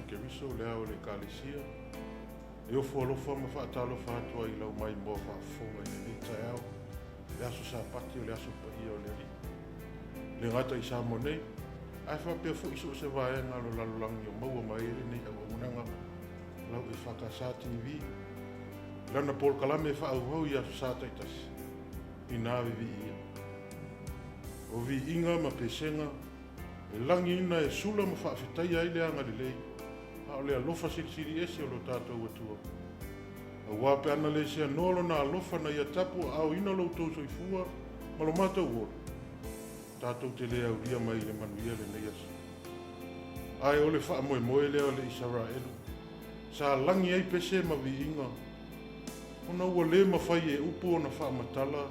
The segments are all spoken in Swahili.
keriso lea o le kalesia. E o fualofa ma whaatalofa atua I lau mai mua whaafonga I le tai au. Le aso sa pati o le aso pa ia o le ri. Le ngata I sa monei. Ai whapea fu iso se vaenga lo lalulangi o maua maere nei au unanga. Lau e whakasa TV. Lana Paul Kalame e whaauhau I aso sa taitasi. I nā vivi ia. O vi inga ma pesenga. E langi ina e sula ma whaafetai ai le anga le lei. O le alofa siri ese o lo tātou atua. A wape ana le se anolo na alofa na ia tapu au ina lo tau soifua, ma lo mata uola. Tātou te lea uria mai le manuia le nei asa. Ai o le wha moe moe lea o le Israelu. Sa langi ai pese ma vi inga. Ona ua le mawhai e upo na wha matala.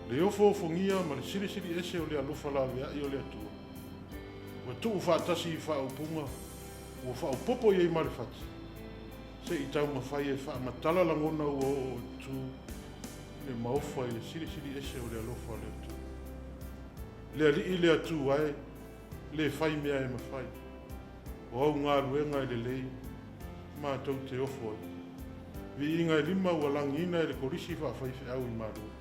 Le ofo fongia ma le siri ese o le alofa la vea I o le atua. Ua tuu whaatasi I wha upunga. Ua whao popo iei marifati. Se I tau mawhai e wha matala langona ua o tu le maofa I le siri ese o le alofa le atu. Le ali I le atu ai, le whai mea e mawhai. O au ngā ruenga I le lei, mā tau te ofo ai. Vi inga I lima ua langina I le korisi wha whaife au I marua.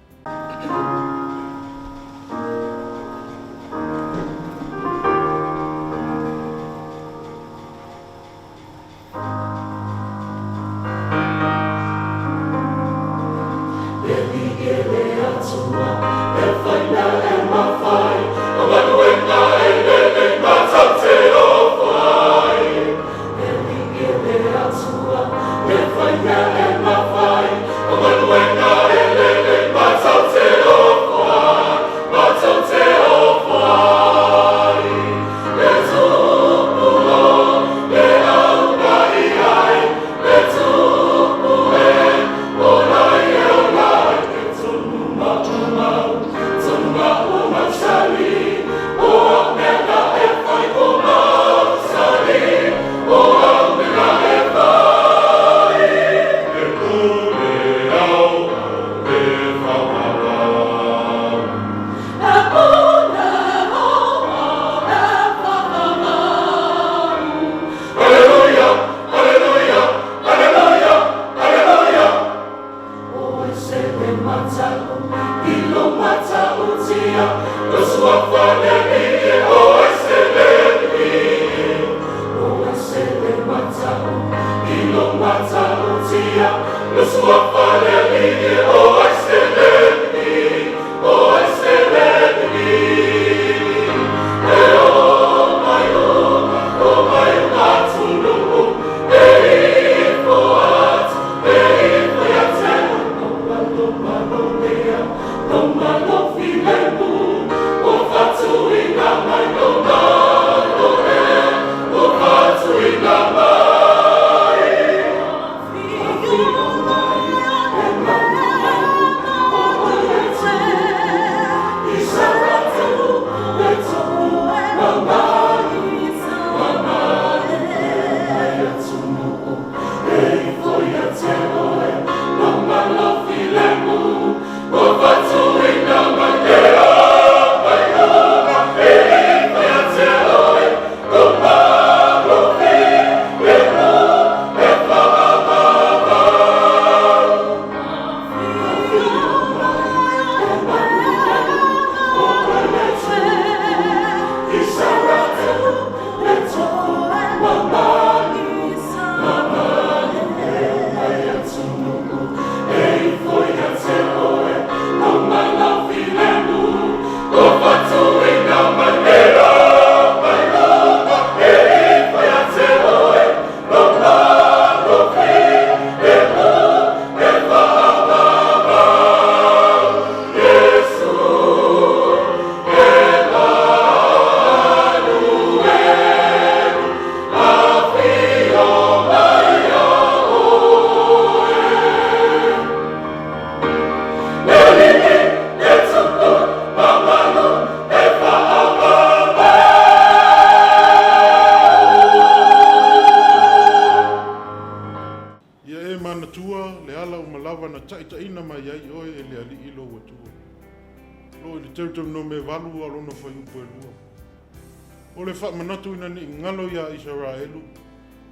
O le wha manatu ina ni ngalo ia Israelu,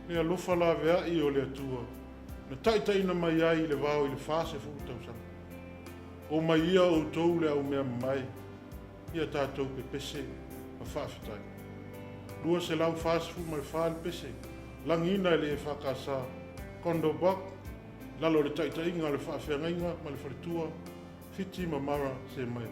Le alofa la vea'i o le atua. Na taʻitaʻina mai ai le vao i le fase fu tausaga. O mai ia o tou le au mea mai. Ia tātou pe pese ma whaafetai. Lua se lau fase fu mai whaale pese. Langina le e whakasa. Kondo bak. Lalo le taʻitaʻiga le whaafeagaiga ma le whaletua. Fiti ma mara se mai.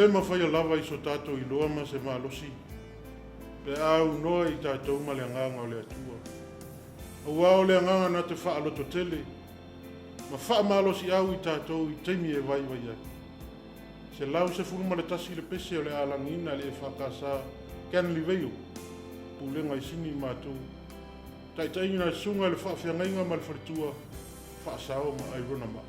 le mawhai lava I so tātou I loa ma se mālosi. Pe au noa I tātou ma le nganga o le atua. O wao le nganga na te wha aloto tele. Ma wha mālosi au I tātou I teimi e vai vai ai. Se lau se furuma le tasi le pese o le alangina le e whakasa kian li veio. Pulenga I sini mātou. Taitaina sunga le whawhiangainga ma le wharitua. Whaasao ma ai runa ma.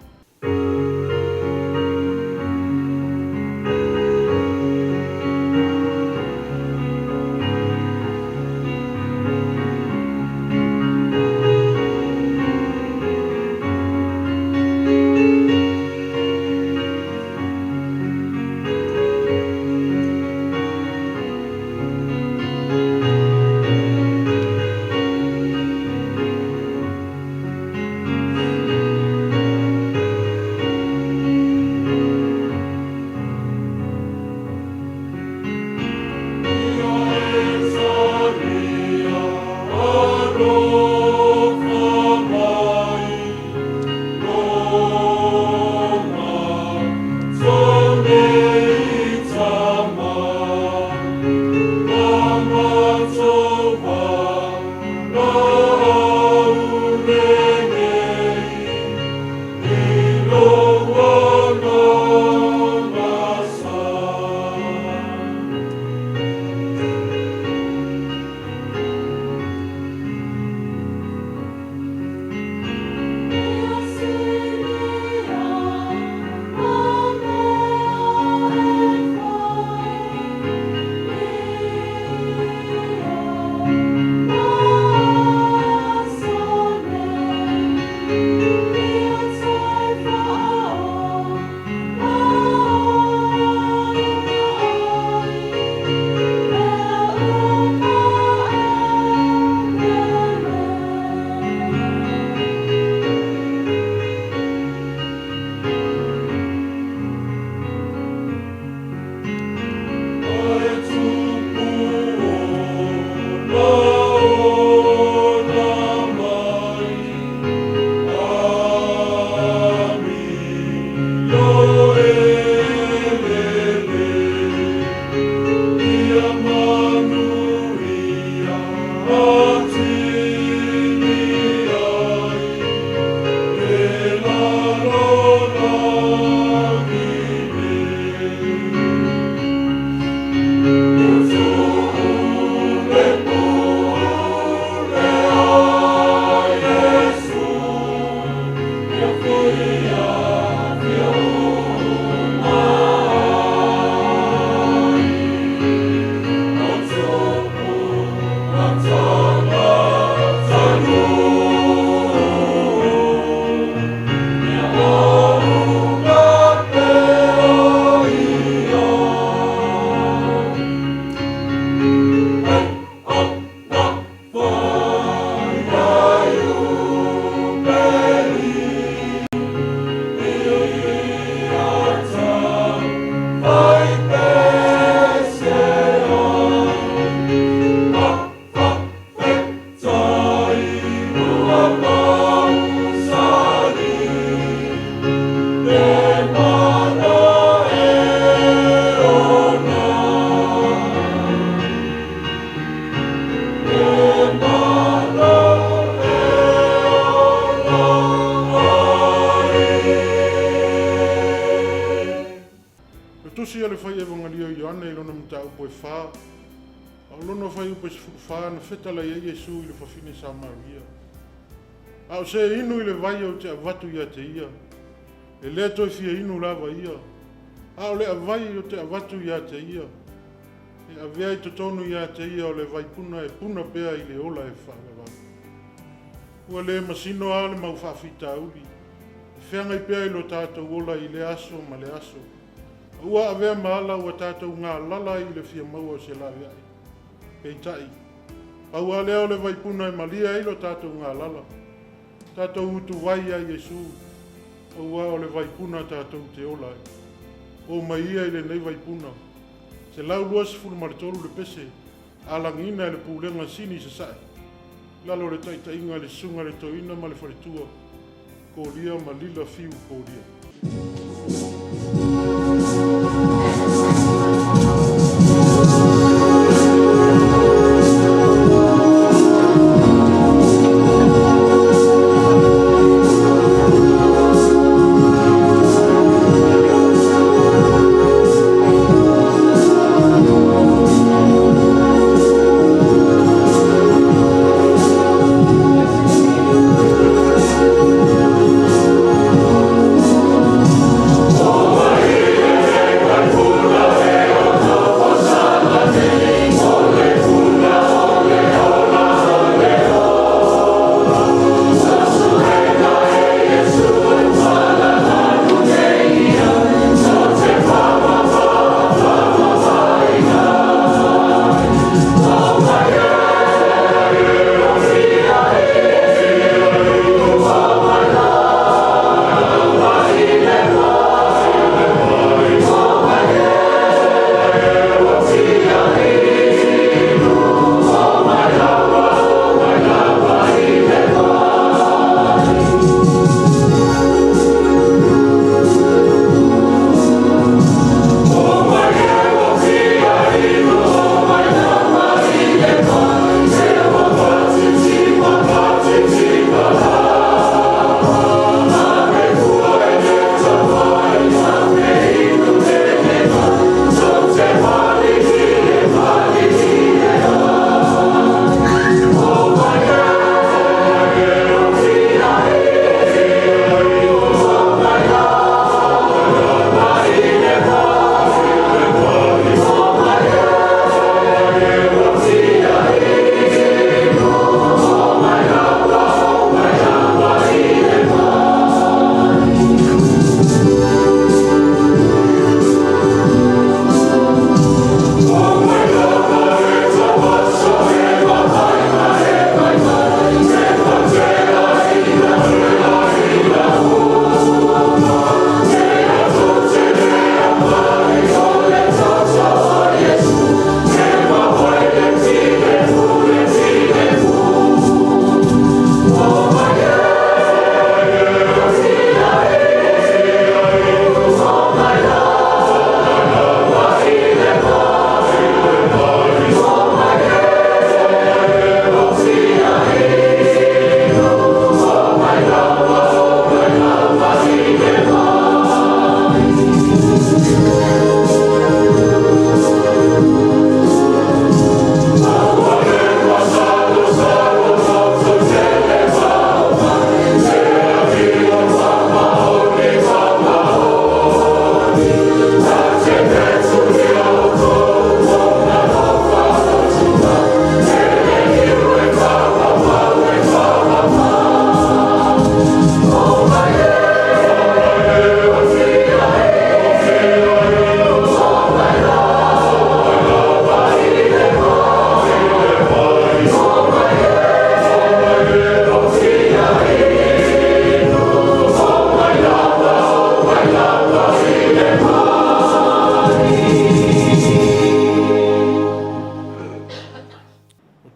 tusi ale fai e vangalio i ana i lona mta upo e wha. Au lona fai upo e wha na feta la ia Yesu i le whawhine sa Maria. Au se inu i le vai o te avatu ia te ia. E lea toi fia inu lava ia. Au le avai o te avatu ia te ia. E avea i totonu ia te ia o le vai puna e puna pea i le ola e whaalewa. Ua le masino a le mau whawhita uli. Whianga i pea i lo tātou ola i le aso ma le aso. Ua avea maala ua tātou ngā lala i le fia maua se lawe ai. Pei tai. Au a leo le vai puna e malia i lo tātou ngā lala. Tātou utu vai a Yesu. Ua o le vai puna tātou te ola ai. O mai ia i le nei vai puna. Se lau lua se fulu maritolu le pese. Alangina le pulenga sini se sae. Lalo le taita inga le sunga le toina ma le wharetua. Ko lia ma lila fiu ko lia.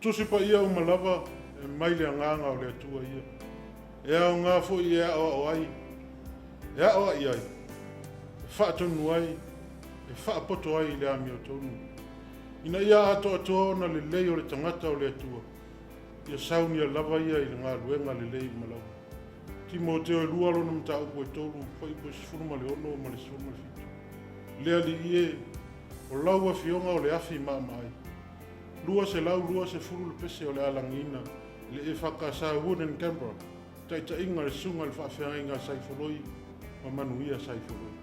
tusi pa ia o malava e mai le anganga o le atua ia. E au ngā fo i e o ai. E o ai ai. E wha tonu ai. E wha poto ai le ami o tonu. Ina ia ato atoa na le lei o le tangata o le atua. Ia sauni a lava ia i le ngā luenga le lei malava. Timoteo e lua lona mta upo e tolu. Whai po sifuru ma le ono ma le sifuru ma le fitu. le ali e o lau fionga o le afi mai. Lua se lau, lua se furu le pese o le alangina, le e whakasa Wooden Canberra, tai inga le sunga le whawhia inga saifuroi, ma manuia saifuroi.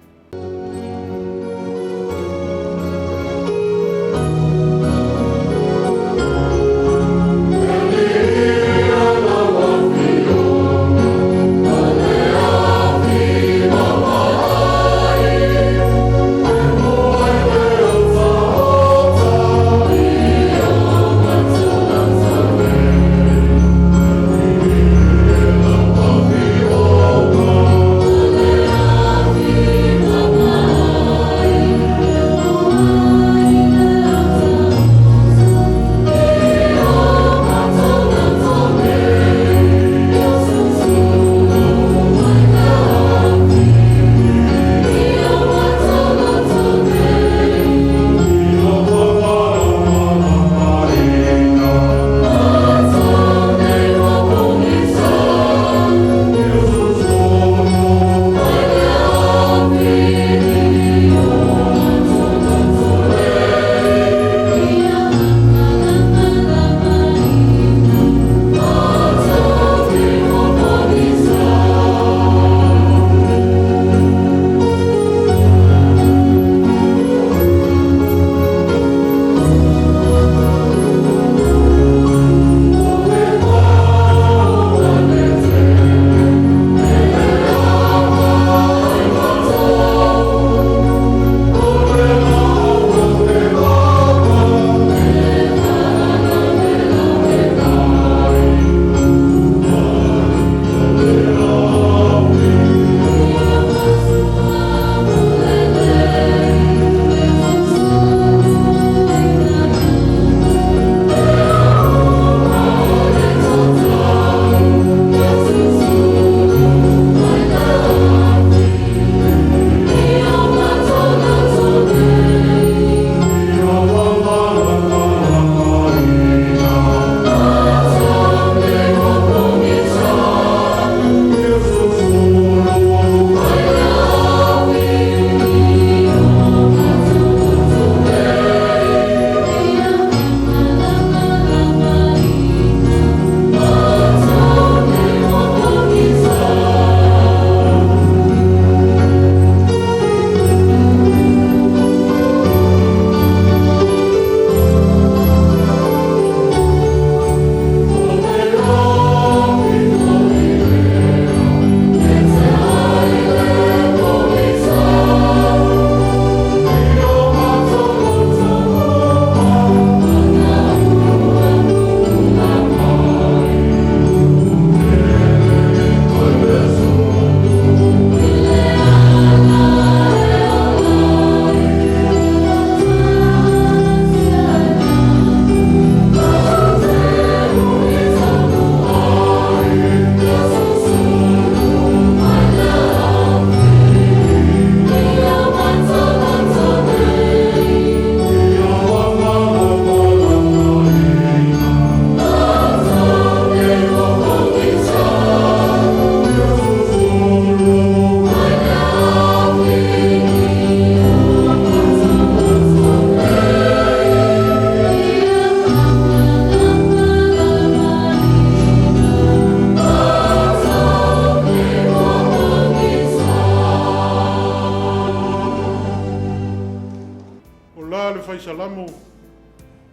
Salamu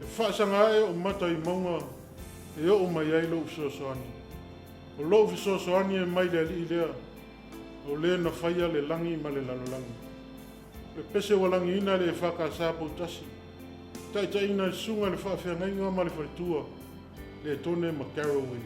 e whaasanga e o mata I maunga e o mai ai lo usosoani. O lo usosoani e mai le ali lea o le na whaia le langi ma le lalolangi. Le pese wa langi ina le whakasa pautasi. Tai ina sunga le whaawhiangainga ma le whaitua le tone ma Caroway.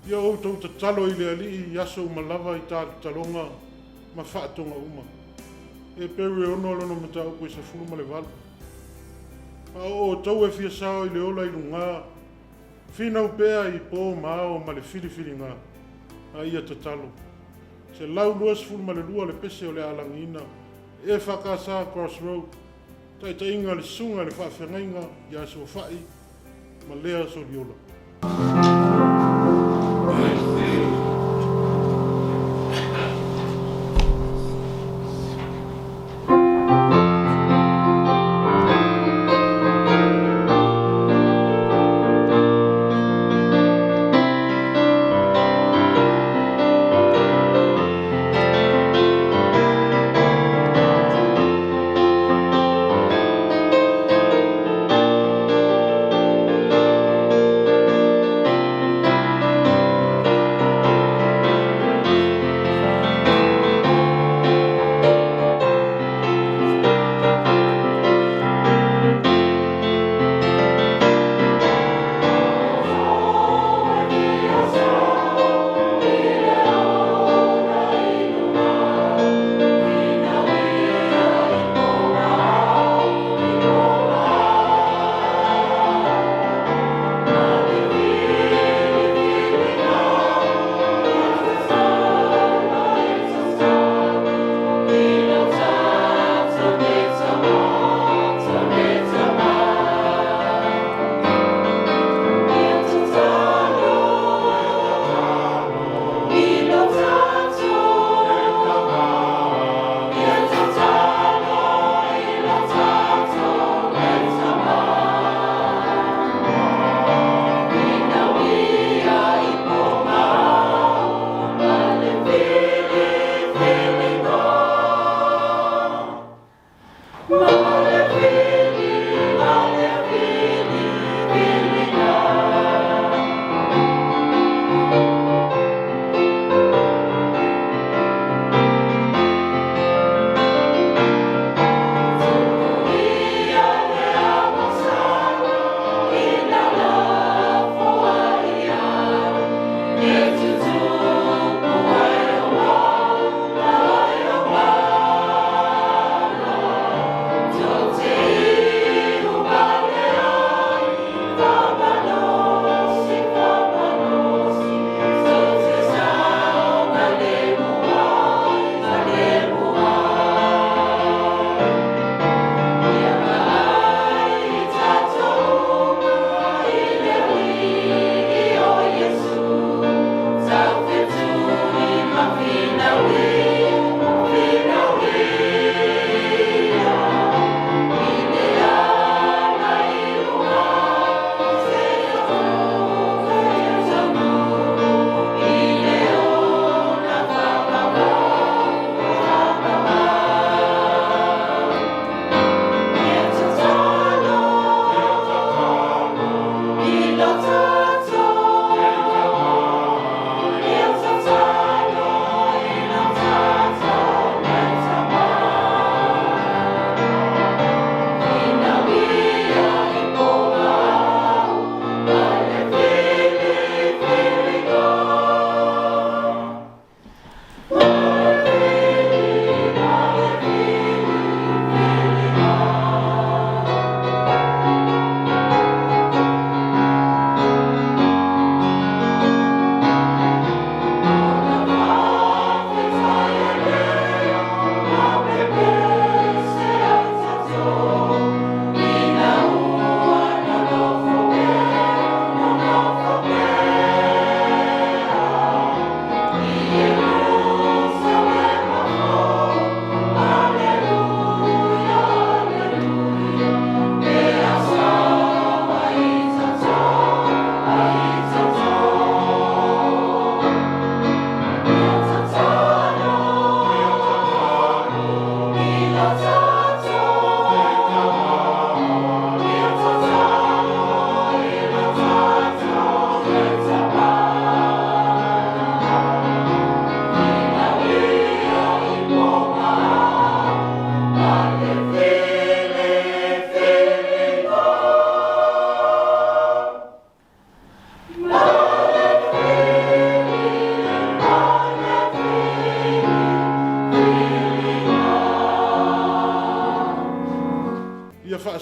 Ia o tau ta talo i le ali i aso malava i ta talonga ma whaatonga uma. E peru e ono lono me tau koe sa fulu ma le wala. Pa o tau e fia sao i le ola i lunga. Fina upea i po mao ma le fili ngā. A ia ta talo. Se lau luas fulu ma le lua le pese o le alangina. E whakasa crossroad. Tai ta inga le sunga le whaafengainga i aso whai. Ma lea so li ola.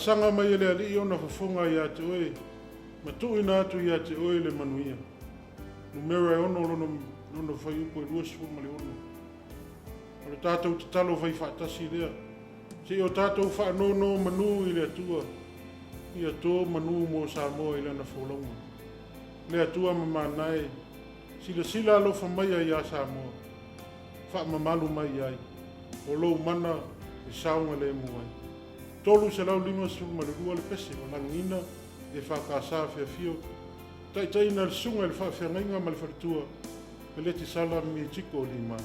sanga mai le ali ona fafonga ia te oe. Ma tu ina atu ia te oe le manuia. Numera ono lono fai upo e lua sifu male ono. Ora tātou te talo fai whaatasi lea. Se o tātou wha no manu i le atua. I atua manu mo Samoa i lana wholaunga. Le atua mamanae. Sila alofa mai ai a Samoa. Wha mamalu mai ai. O lou mana e saunga le muai. Tolu se lau lima sifu male lua le pese. O langina e whakasa fia fio. Tai na le sunga le whawhiangainga ma le wharitua. Peleti sala mi tiko lima.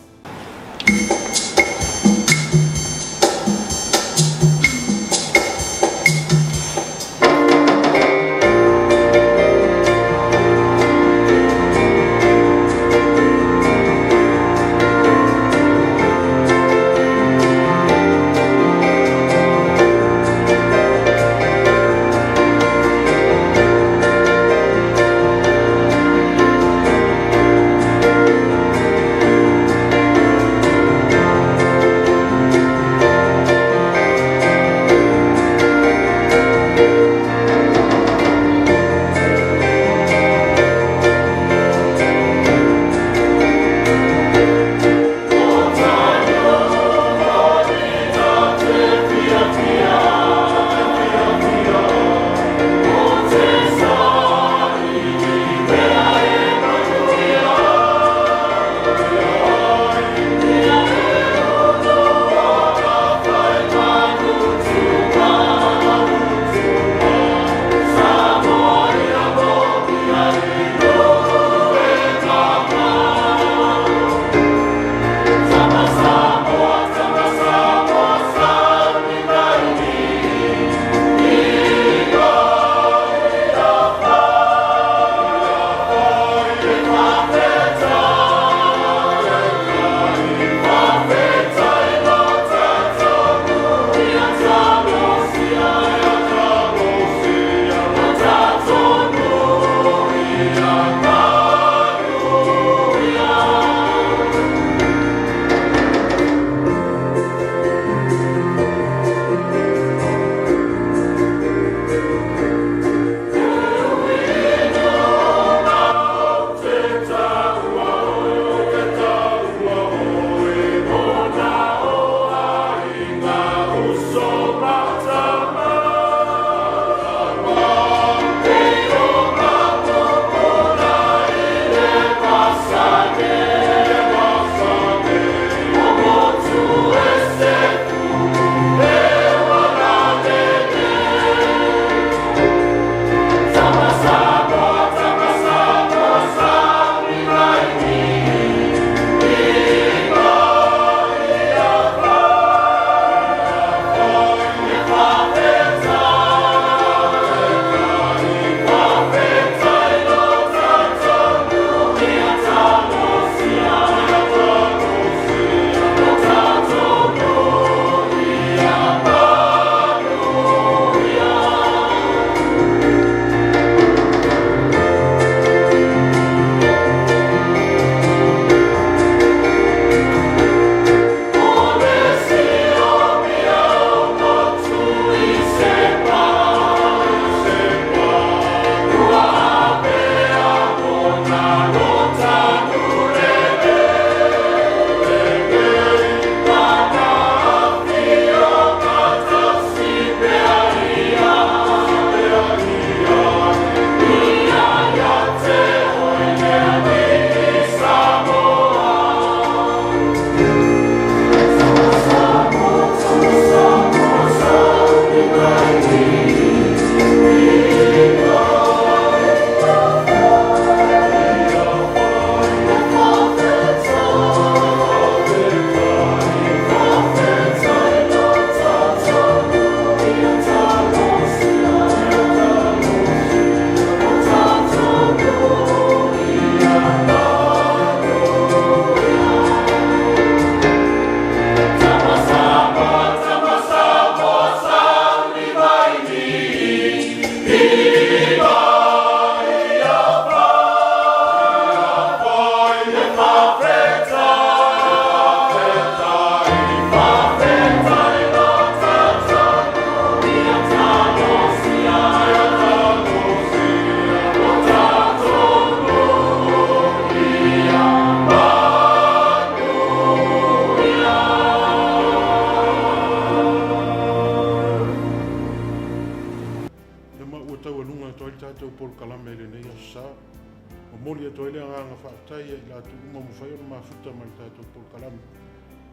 o moli e toile anga whaatai e la tu uma mu whai o mafuta mai tātou Paul Kalame.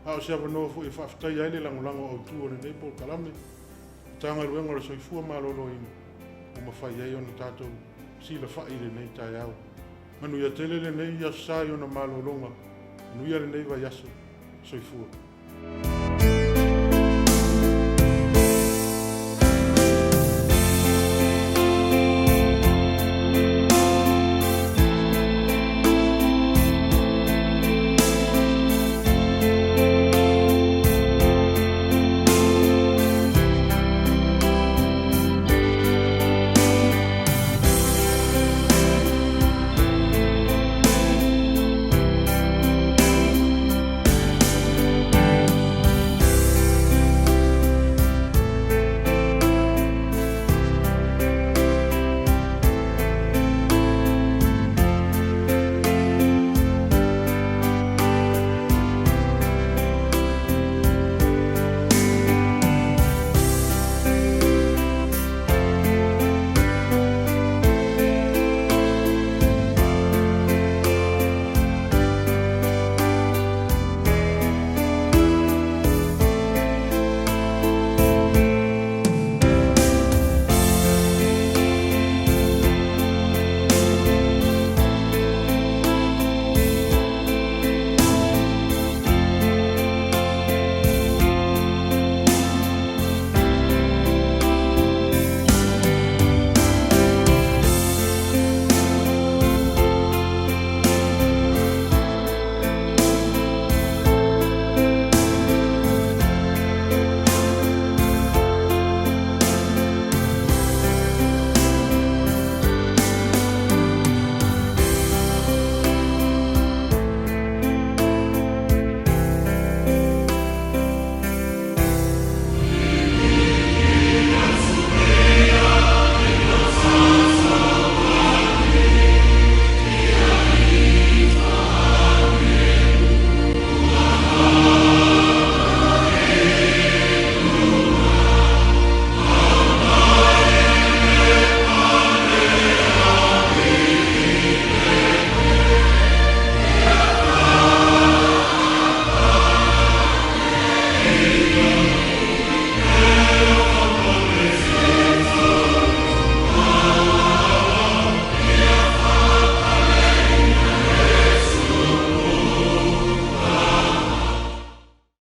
Hao se awa noa fu e whaatai aile langolango au tu o nei Paul Kalame. Tanga ruenga le soifua malolo ina. O ma whai ei ona tātou sila whai le nei tai au. Manu ia tele le nei ia sai ona malolonga. Anu ia le nei vai aso soifua.